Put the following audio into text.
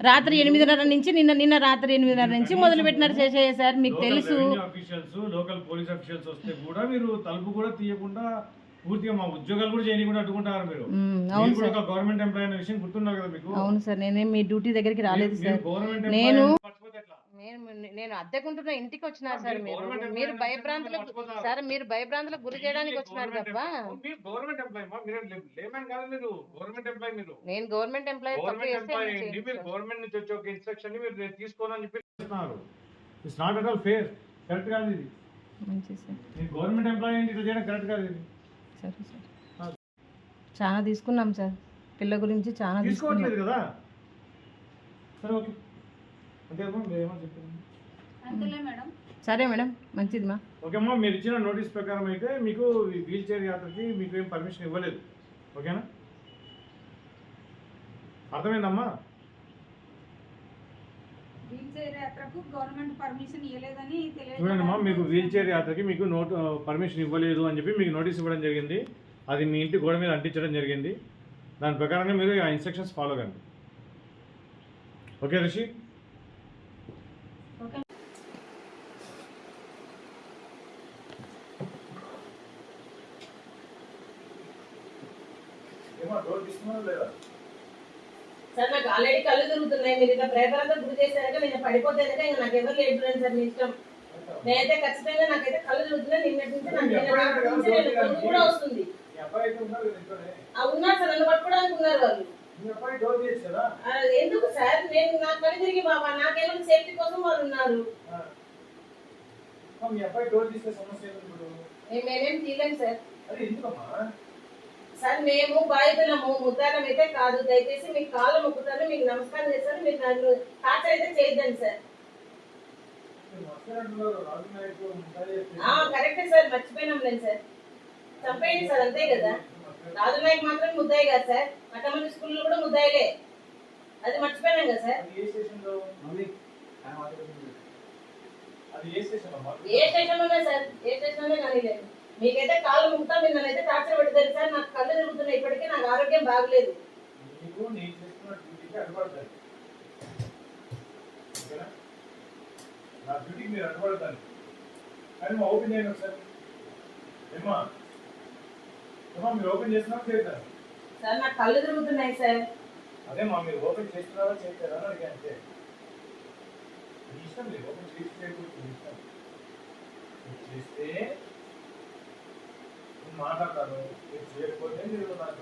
రాత్రి 8:30 నుంచి నిన్న రాత్రి 8:30 నుంచి మొదలు పెట్టినారు చేసేయ సార్. మీకు తెలుసు లోకల్ పోలీస్ అఫీషియల్స్ వస్తే కూడా మీరు తలుపు కూడా తీయకుండా పూర్తిగా మా ఉద్యోగాలు కూడా చేయకుండా అడ్డుకుంటారు మీరు. అవును సార్, గవర్నమెంట్ ఎంప్లాయీ అనే విషయం గుర్తున్నారు కదా మీకు? అవును సార్, నేనే మీ డ్యూటీ దగ్గరికి రాలేదు సార్. నేను అద్దెకుంటున్న ఇంటికి వచ్చినా సార్. మీరు భయభ్రాంతులకు సార్, మీరు భయభ్రాంతులకు గురి చేయడానికి వచ్చినారు తప్ప. నేను గవర్నమెంట్ ఎంప్లాయీ గవర్నమెంట్ నుంచి వచ్చే ఒక ఇన్స్ట్రక్షన్ ని మీరు తీసుకోవాలని చెప్పి చెప్తున్నారు. It's not at all fair. Correct కాదు ఇది. మంచి సార్, నేను గవర్నమెంట్ ఎంప్లాయీ ఏంటి ఇట్లా చేయడం కరెక్ట్ కాదు ఇది. సరే సార్, చాలా తీసుకున్నాం సార్, పిల్ల గురించి చాలా తీసుకోవట్లేదు కదా. సరే ఓకే, అంతే ఏమో చెప్పింది. సరే మేడం, మంచిది మా. ఓకే అమ్మా, మీరు ఇచ్చిన నోటీస్ ప్రకారం అయితే మీకు వీల్ చైర్ యాత్రకి మీకు ఏం పర్మిషన్ ఇవ్వలేదు. ఓకేనా? అర్థమైందమ్మా? చూడండి అమ్మా, మీకు వీల్ చైర్ యాత్రకి మీకు పర్మిషన్ ఇవ్వలేదు అని చెప్పి మీకు నోటీస్ ఇవ్వడం జరిగింది. అది మీ ఇంటి గోడ మీద అంటించడం జరిగింది. దాని ప్రకారంగా మీరు ఆ ఇన్స్ట్రక్షన్స్ ఫాలో కండి. ఓకే రిషి? సార్, నాకు ఆల్రెడీ కళ్ళు తిరుగుతున్నాయి. మీరు ఇట్లా ప్రేపరంతా గురి చేశారంటే నేను పడిపోతే ఇంకా నాకు ఎవరు లేదు చూడండి సార్, మీ ఇష్టం. నేనైతే ఖచ్చితంగా నాకైతే కళ్ళు తిరుగుతున్నాయి. నిన్నటి నుంచి నాకు కూడా వస్తుంది. ఉన్నారు సార్, నన్ను పట్టుకోవడానికి ఉన్నారు వాళ్ళు. ఎందుకు సార్? నేను నా కళ్ళు తిరిగి బాబా నాకేమైనా సేఫ్టీ కోసం వాళ్ళు ఉన్నారు. మేమేం తీయలేం సార్. సార్, మేము బాధితులము, ముద్దాలం అయితే కాదు. దయచేసి మీకు కాళ్ళు మొక్కుతాను, మీకు నమస్కారం చేస్తాను. మీరు నన్ను టార్చర్ అయితే చేయొద్దండి సార్. కరెక్టే సార్, మర్చిపోయినాంలేండి సార్. చంపేయండి సార్, అంతే కదా. రాజు నాయక్ మాత్రం ముద్దాయి కదా సార్, అటమంది స్కూల్లో కూడా ముద్దాయిలే. అది మర్చిపోయినాం కదా సార్. ఏ స్టేషన్ లోనే సార్, ఏ స్టేషన్ లోనే కానీ లేదు. మీకైతే కాళ్ళు ముక్తా, మీరు నన్నైతే టార్చర్ పెడతారు సార్. నాకు కళ్ళు తిరుగుతున్నాయి, ఇప్పటికే నాకు ఆరోగ్యం బాగలేదు. సార్, నాకు కళ్ళు తిరుగుతున్నాయి సార్. అదే మా మీరు ఓపెన్ చేస్తున్నారా చేయలేదా అని అడిగా అంతే. ఇష్టం లేదు, ఓపెన్ చేస్తే మాట్లాడతాను. మీరు చేయకపోతే మీరు నాకు